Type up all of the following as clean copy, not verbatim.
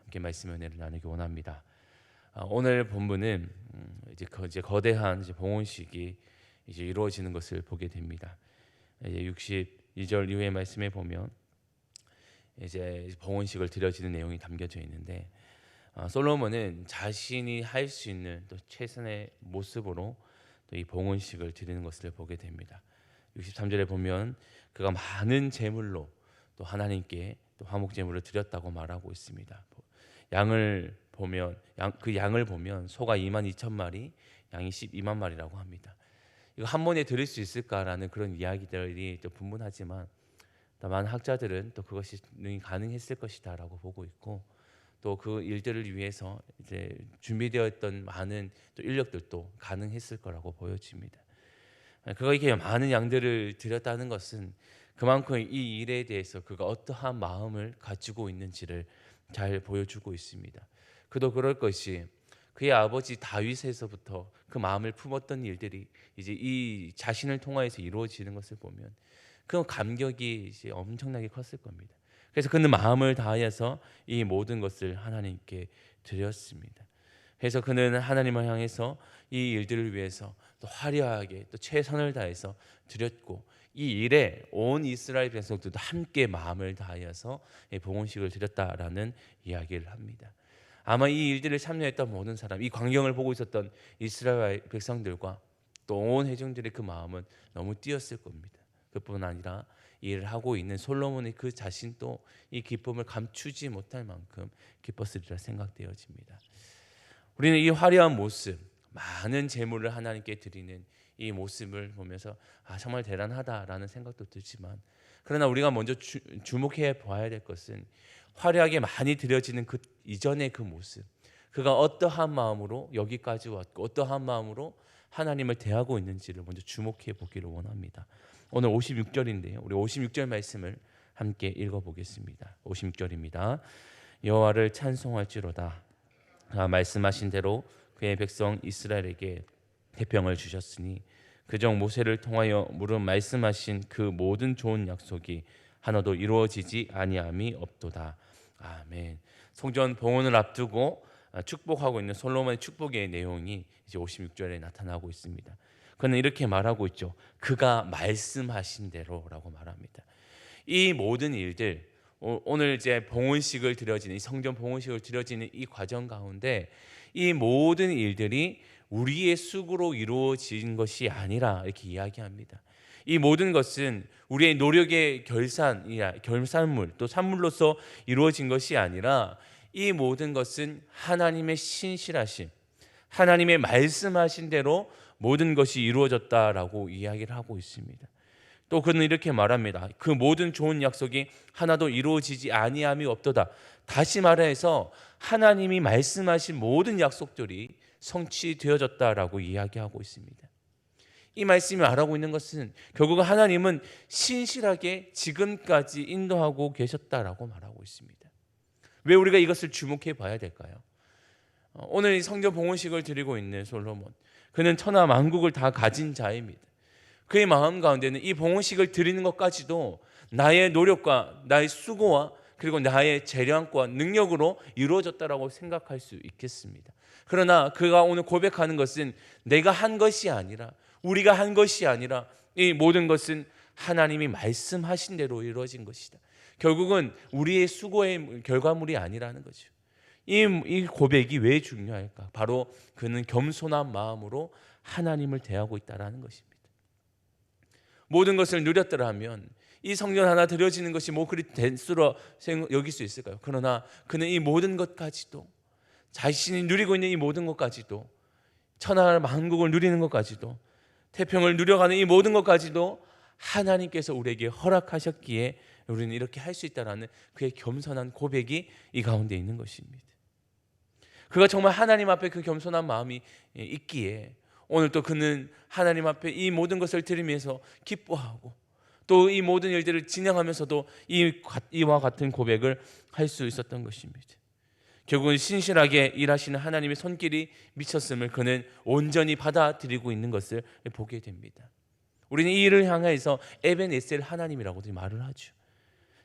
함께 말씀 은혜를 나누기 원합니다. 오늘 본문은 이제 거대한 봉헌식이 이제 이루어지는 것을 보게 됩니다. 이제 62절 이후의 말씀에 보면 이제 봉헌식을 드려지는 내용이 담겨져 있는데, 솔로몬은 자신이 할 수 있는 또 최선의 모습으로 또 이 봉헌식을 드리는 것을 보게 됩니다. 63절에 보면 그가 많은 제물로 또 하나님께 또 화목 제물을 드렸다고 말하고 있습니다. 양을 보면 그 양을 보면 소가 2만 2천 마리, 양이 12만 마리라고 합니다. 이거 한 번에 드릴 수 있을까라는 그런 이야기들이 또 분분하지만, 다만 학자들은 또 그것이 가능했을 것이다라고 보고 있고, 또 그 일들을 위해서 이제 준비되어 있던 많은 또 인력들도 가능했을 거라고 보여집니다. 그가 이렇게 많은 양들을 드렸다는 것은 그만큼 이 일에 대해서 그가 어떠한 마음을 가지고 있는지를 잘 보여주고 있습니다. 그도 그럴 것이 그의 아버지 다윗에서부터 그 마음을 품었던 일들이 이제 이 자신을 통하여서 이루어지는 것을 보면 그 감격이 이제 엄청나게 컸을 겁니다. 그래서 그는 마음을 다하여서 이 모든 것을 하나님께 드렸습니다. 그래서 그는 하나님을 향해서 이 일들을 위해서 또 화려하게 또 최선을 다해서 드렸고, 이 일에 온 이스라엘 백성들도 함께 마음을 다하여서 봉헌식을 드렸다라는 이야기를 합니다. 아마 이 일들을 참여했던 모든 사람, 이 광경을 보고 있었던 이스라엘 백성들과 또 온 회중들의 그 마음은 너무 뛰었을 겁니다. 그뿐 아니라 이 일을 하고 있는 솔로몬의 그 자신도 이 기쁨을 감추지 못할 만큼 기뻤으리라 생각되어집니다. 우리는 이 화려한 모습, 많은 제물을 하나님께 드리는 이 모습을 보면서 정말 대단하다라는 생각도 들지만, 그러나 우리가 먼저 주목해 봐야 될 것은 화려하게 많이 드려지는 그 이전의 그 모습, 그가 어떠한 마음으로 여기까지 왔고 어떠한 마음으로 하나님을 대하고 있는지를 먼저 주목해 보기를 원합니다. 오늘 56절인데요. 우리 56절 말씀을 함께 읽어보겠습니다. 56절입니다. 여호와를 찬송할지로다. 말씀하신 대로 그의 백성 이스라엘에게 태평을 주셨으니 그정 모세를 통하여 물은 말씀하신 그 모든 좋은 약속이 하나도 이루어지지 아니함이 없도다. 아멘. 성전 봉헌을 앞두고 축복하고 있는 솔로몬의 축복의 내용이 이제 56절에 나타나고 있습니다. 그는 이렇게 말하고 있죠. 그가 말씀하신 대로라고 말합니다. 이 모든 일들, 오늘 이제 봉헌식을 드려지는 이 성전 봉헌식을 드려지는 이 과정 가운데 이 모든 일들이 우리의 수고로 이루어진 것이 아니라 이렇게 이야기합니다. 이 모든 것은 우리의 노력의 결산물 또 산물로서 이루어진 것이 아니라 이 모든 것은 하나님의 신실하심, 하나님의 말씀하신 대로 모든 것이 이루어졌다라고 이야기를 하고 있습니다. 또 그는 이렇게 말합니다. 그 모든 좋은 약속이 하나도 이루어지지 아니함이 없도다. 다시 말해서 하나님이 말씀하신 모든 약속들이 성취되어졌다라고 이야기하고 있습니다. 이 말씀이 말하고 있는 것은 결국 하나님은 신실하게 지금까지 인도하고 계셨다라고 말하고 있습니다. 왜 우리가 이것을 주목해 봐야 될까요? 오늘 이 성전 봉헌식을 드리고 있는 솔로몬, 그는 천하 만국을 다 가진 자입니다. 그의 마음 가운데는 이 봉헌식을 드리는 것까지도 나의 노력과 나의 수고와 그리고 나의 재량과 능력으로 이루어졌다라고 생각할 수 있겠습니다. 그러나 그가 오늘 고백하는 것은 내가 한 것이 아니라, 우리가 한 것이 아니라 이 모든 것은 하나님이 말씀하신 대로 이루어진 것이다. 결국은 우리의 수고의 결과물이 아니라는 거죠. 이 고백이 왜 중요할까? 바로 그는 겸손한 마음으로 하나님을 대하고 있다는 것입니다. 모든 것을 누렸더라 하면 이 성전 하나 드려지는 것이 뭐 그리 대수로 여길 수 있을까요? 그러나 그는 이 모든 것까지도, 자신이 누리고 있는 이 모든 것까지도, 천하 만국을 누리는 것까지도, 태평을 누려가는 이 모든 것까지도 하나님께서 우리에게 허락하셨기에 우리는 이렇게 할 수 있다라는 그의 겸손한 고백이 이 가운데 있는 것입니다. 그가 정말 하나님 앞에 그 겸손한 마음이 있기에 오늘 또 그는 하나님 앞에 이 모든 것을 드리면서 기뻐하고 또 이 모든 일들을 진행하면서도 이와 같은 고백을 할 수 있었던 것입니다. 결국은 신실하게 일하시는 하나님의 손길이 미쳤음을 그는 온전히 받아들이고 있는 것을 보게 됩니다. 우리는 이 일을 향해서 에벤에셀 하나님이라고도 말을 하죠.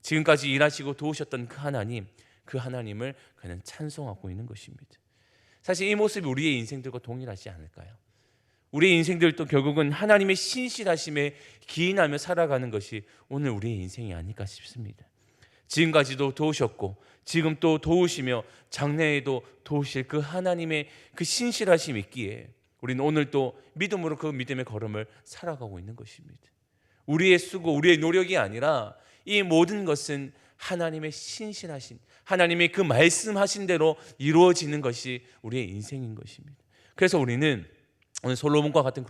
지금까지 일하시고 도우셨던 그 하나님, 그 하나님을 그는 찬송하고 있는 것입니다. 사실 이 모습이 우리의 인생들과 동일하지 않을까요? 우리의 인생들도 결국은 하나님의 신실하심에 기인하며 살아가는 것이 오늘 우리의 인생이 아닐까 싶습니다. 지금까지도 도우셨고 지금 또 도우시며 장래에도 도우실 그 하나님의 그 신실하심이 있기에 우리는 오늘 또 믿음으로 그 믿음의 걸음을 살아가고 있는 것입니다. 우리의 수고, 우리의 노력이 아니라 이 모든 것은 하나님의 신실하신, 하나님의 그 말씀하신 대로 이루어지는 것이 우리의 인생인 것입니다. 그래서 우리는 오늘 솔로몬과 같은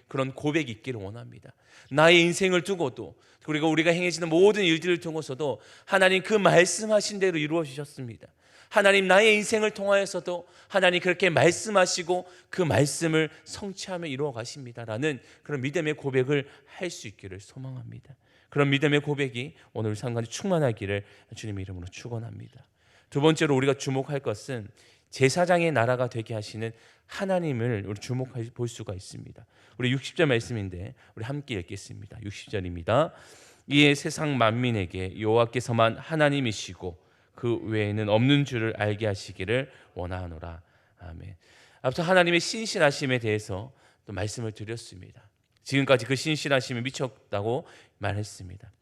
그런 고백이 있기를 원합니다. 나의 인생을 두고도, 그리고 우리가 행해지는 모든 일들을 두고서도 하나님 그 말씀하신 대로 이루어 주셨습니다. 하나님 나의 인생을 통하여서도 하나님 그렇게 말씀하시고 그 말씀을 성취하며 이루어 가십니다라는 그런 믿음의 고백을 할 수 있기를 소망합니다. 그런 믿음의 고백이 오늘 상관이 충만하기를 주님의 이름으로 축원합니다. 두 번째로 우리가 주목할 것은 제사장의 나라가 되게 하시는 하나님을 우리 주목해 볼 수가 있습니다. 우리 60절 말씀인데 우리 함께 읽겠습니다. 60절입니다. 이에 세상 만민에게 여호와께서만 하나님이시고 그 외에는 없는 줄을 알게 하시기를 원하노라. 아멘. 앞서 하나님의 신실하심에 대해서 또 말씀을 드렸습니다. 지금까지 그 신실하심에 미쳤다고 말했습니다.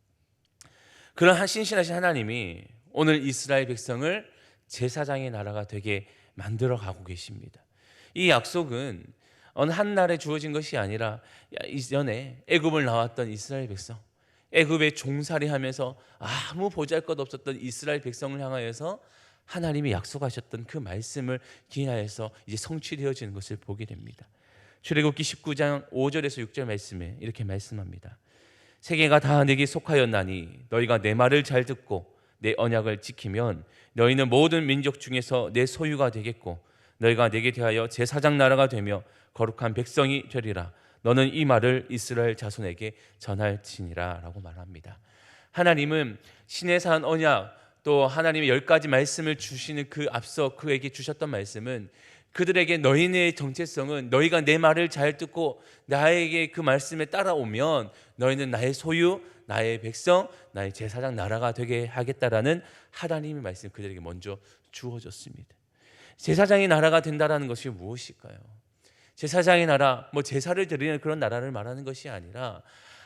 그런 신실하신 하나님이 오늘 이스라엘 백성을 제사장의 나라가 되게 만들어 가고 계십니다. 이 약속은 어느 한 날에 주어진 것이 아니라 이전에 애굽을 나왔던 이스라엘 백성, 애굽에 종살이하면서 아무 보잘것 없었던 이스라엘 백성을 향하여서 하나님이 약속하셨던 그 말씀을 기인하여서 이제 성취되어지는 것을 보게 됩니다. 출애굽기 19장 5절에서 6절 말씀에 이렇게 말씀합니다. 세계가 다 내게 속하였나니 너희가 내 말을 잘 듣고 내 언약을 지키면 너희는 모든 민족 중에서 내 소유가 되겠고 너희가 내게 대하여 제사장 나라가 되며 거룩한 백성이 되리라. 너는 이 말을 이스라엘 자손에게 전할지니라 라고 말합니다. 하나님은 신의 산 언약, 또 하나님의 10가지 말씀을 주시는 그 앞서 그에게 주셨던 말씀은 그들에게 너희의 정체성은 너희가 내 말을 잘 듣고 나에게 그 말씀에 따라오면 너희는 나의 소유, 나의 백성, 나의 제사장 나라가 되게 하겠다라는 하나님의 말씀 그들에게 먼저 주어졌습니다. 제사장의 나라가 된다라는 것이 무엇일까요? 제사장의 나라, 제사를 드리는 그런 나라를 말하는 것이 아니라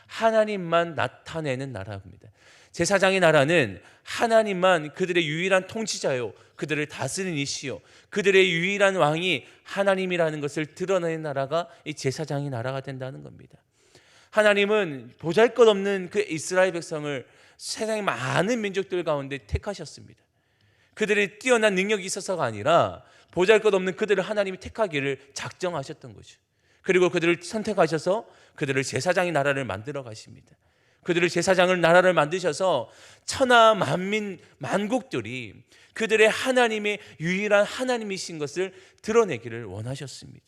하나님만 나타내는 나라입니다. 제사장의 나라는 하나님만 그들의 유일한 통치자요, 그들을 다스리는 이시요, 그들의 유일한 왕이 하나님이라는 것을 드러내는 나라가 이 제사장의 나라가 된다는 겁니다. 하나님은 보잘것없는 그 이스라엘 백성을 세상의 많은 민족들 가운데 택하셨습니다. 그들의 뛰어난 능력이 있어서가 아니라 보잘것없는 그들을 하나님이 택하기를 작정하셨던 거죠. 그리고 그들을 선택하셔서 그들을 제사장의 나라를 만들어 가십니다. 그들을 제사장을 나라를 만드셔서 천하 만민 만국들이 그들의 하나님의 유일한 하나님이신 것을 드러내기를 원하셨습니다.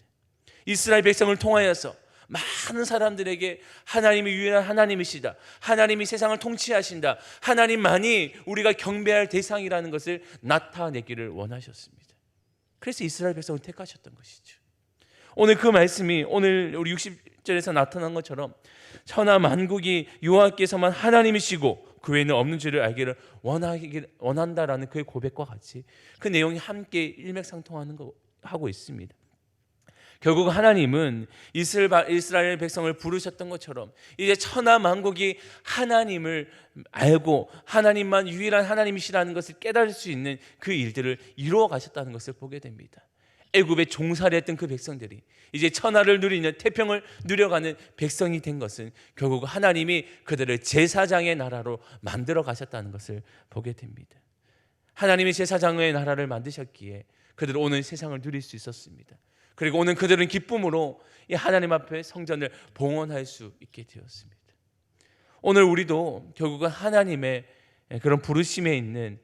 이스라엘 백성을 통하여서 많은 사람들에게 하나님이 유일한 하나님이시다, 하나님이 세상을 통치하신다, 하나님만이 우리가 경배할 대상이라는 것을 나타내기를 원하셨습니다. 그래서 이스라엘 백성을 택하셨던 것이죠. 오늘 그 말씀이 오늘 우리 60절에서 나타난 것처럼 천하 만국이 여호와께서만 하나님이시고 그 외에는 없는 줄을 알기를 원한다라는 그의 고백과 같이 그 내용이 함께 일맥상통하는 거 하고 있습니다. 결국 하나님은 이스라엘 백성을 부르셨던 것처럼 이제 천하 만국이 하나님을 알고 하나님만 유일한 하나님이시라는 것을 깨달을 수 있는 그 일들을 이루어 가셨다는 것을 보게 됩니다. 애굽에 종살이했던 그 백성들이 이제 천하를 누리는 태평을 누려가는 백성이 된 것은 결국 하나님이 그들을 제사장의 나라로 만들어 가셨다는 것을 보게 됩니다. 하나님이 제사장의 나라를 만드셨기에 그들은 오늘 세상을 누릴 수 있었습니다. 그리고 오늘 그들은 기쁨으로 이 하나님 앞에 성전을 봉헌할 수 있게 되었습니다. 오늘 우리도 결국은 하나님의 그런 부르심에 있는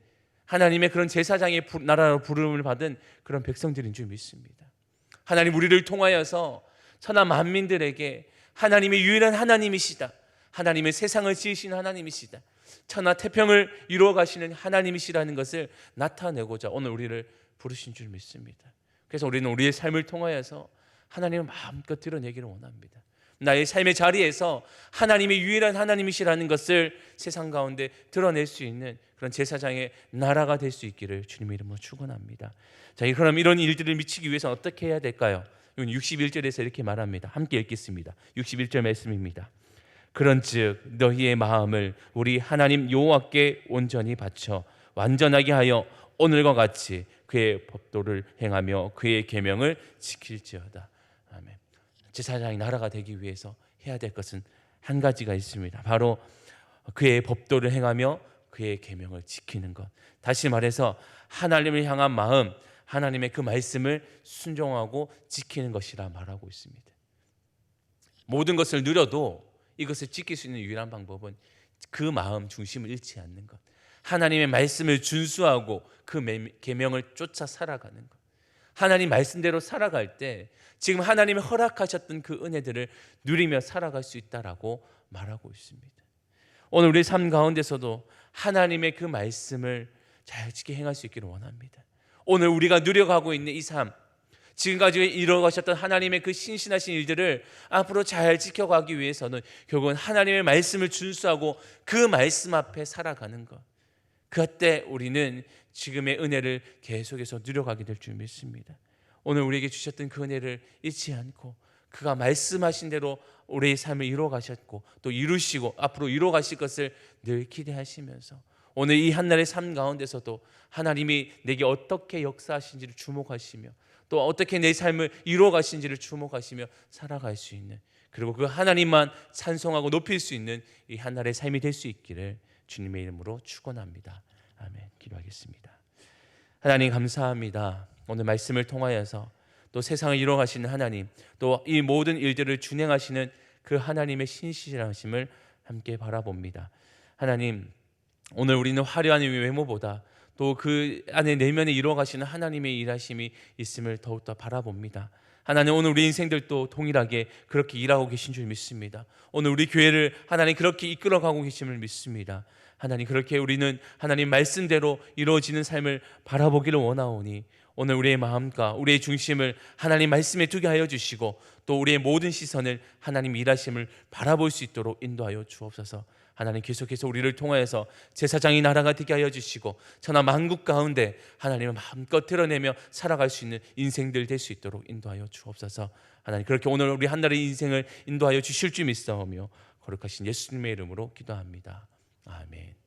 하나님의 그런 제사장의 나라로 부름을 받은 그런 백성들인 줄 믿습니다. 하나님 우리를 통하여서 천하 만민들에게 하나님의 유일한 하나님이시다, 하나님의 세상을 지으신 하나님이시다, 천하 태평을 이루어 가시는 하나님이시라는 것을 나타내고자 오늘 우리를 부르신 줄 믿습니다. 그래서 우리는 우리의 삶을 통하여서 하나님을 마음껏 드러내기를 원합니다. 나의 삶의 자리에서 하나님이 유일한 하나님이시라는 것을 세상 가운데 드러낼 수 있는 그런 제사장의 나라가 될 수 있기를 주님의 이름으로 축원합니다. 자, 그럼 이런 일들을 미치기 위해서 어떻게 해야 될까요? 61절에서 이렇게 말합니다. 함께 읽겠습니다. 61절 말씀입니다. 그런즉 너희의 마음을 우리 하나님 여호와께 온전히 바쳐 완전하게 하여 오늘과 같이 그의 법도를 행하며 그의 계명을 지킬지어다. 아멘. 제사장이 나라가 되기 위해서 해야 될 것은 한 가지가 있습니다. 바로 그의 법도를 행하며 그의 계명을 지키는 것. 다시 말해서 하나님을 향한 마음, 하나님의 그 말씀을 순종하고 지키는 것이라 말하고 있습니다. 모든 것을 누려도 이것을 지킬 수 있는 유일한 방법은 그 마음 중심을 잃지 않는 것, 하나님의 말씀을 준수하고 그 계명을 쫓아 살아가는 것. 하나님 말씀대로 살아갈 때 지금 하나님이 허락하셨던 그 은혜들을 누리며 살아갈 수 있다라고 말하고 있습니다. 오늘 우리 삶 가운데서도 하나님의 그 말씀을 잘 지켜 행할 수 있기를 원합니다. 오늘 우리가 누려가고 있는 이 삶, 지금까지 이루어가셨던 하나님의 그 신실하신 일들을 앞으로 잘 지켜가기 위해서는 결국은 하나님의 말씀을 준수하고 그 말씀 앞에 살아가는 것. 그때 우리는 지금의 은혜를 계속해서 누려가게 될 줄 믿습니다. 오늘 우리에게 주셨던 그 은혜를 잊지 않고 그가 말씀하신 대로 우리의 삶을 이루어가셨고 또 이루시고 앞으로 이루어가실 것을 늘 기대하시면서 오늘 이 한날의 삶 가운데서도 하나님이 내게 어떻게 역사하신지를 주목하시며 또 어떻게 내 삶을 이루어가신지를 주목하시며 살아갈 수 있는, 그리고 그 하나님만 찬송하고 높일 수 있는 이 한날의 삶이 될 수 있기를 주님의 이름으로 축원합니다. 아멘. 기도하겠습니다. 하나님 감사합니다. 오늘 말씀을 통하여서 또 세상을 이루어가시는 하나님, 또 이 모든 일들을 준행하시는 그 하나님의 신실하심을 함께 바라봅니다. 하나님, 오늘 우리는 화려한 외모보다 또 그 안에 내면에 이루어가시는 하나님의 일하심이 있음을 더욱더 바라봅니다. 하나님, 오늘 우리 인생들도 동일하게 그렇게 일하고 계신 줄 믿습니다. 오늘 우리 교회를 하나님 그렇게 이끌어가고 계심을 믿습니다. 하나님, 그렇게 우리는 하나님 말씀대로 이루어지는 삶을 바라보기를 원하오니 오늘 우리의 마음과 우리의 중심을 하나님 말씀에 두게 하여 주시고 또 우리의 모든 시선을 하나님 일하심을 바라볼 수 있도록 인도하여 주옵소서. 하나님, 계속해서 우리를 통하여서 제사장이 나라가 되게 하여 주시고 천하 만국 가운데 하나님을 마음껏 드러내며 살아갈 수 있는 인생들 될 수 있도록 인도하여 주옵소서. 하나님, 그렇게 오늘 우리 한날의 인생을 인도하여 주실 줄 믿사오며 거룩하신 예수님의 이름으로 기도합니다. 아멘.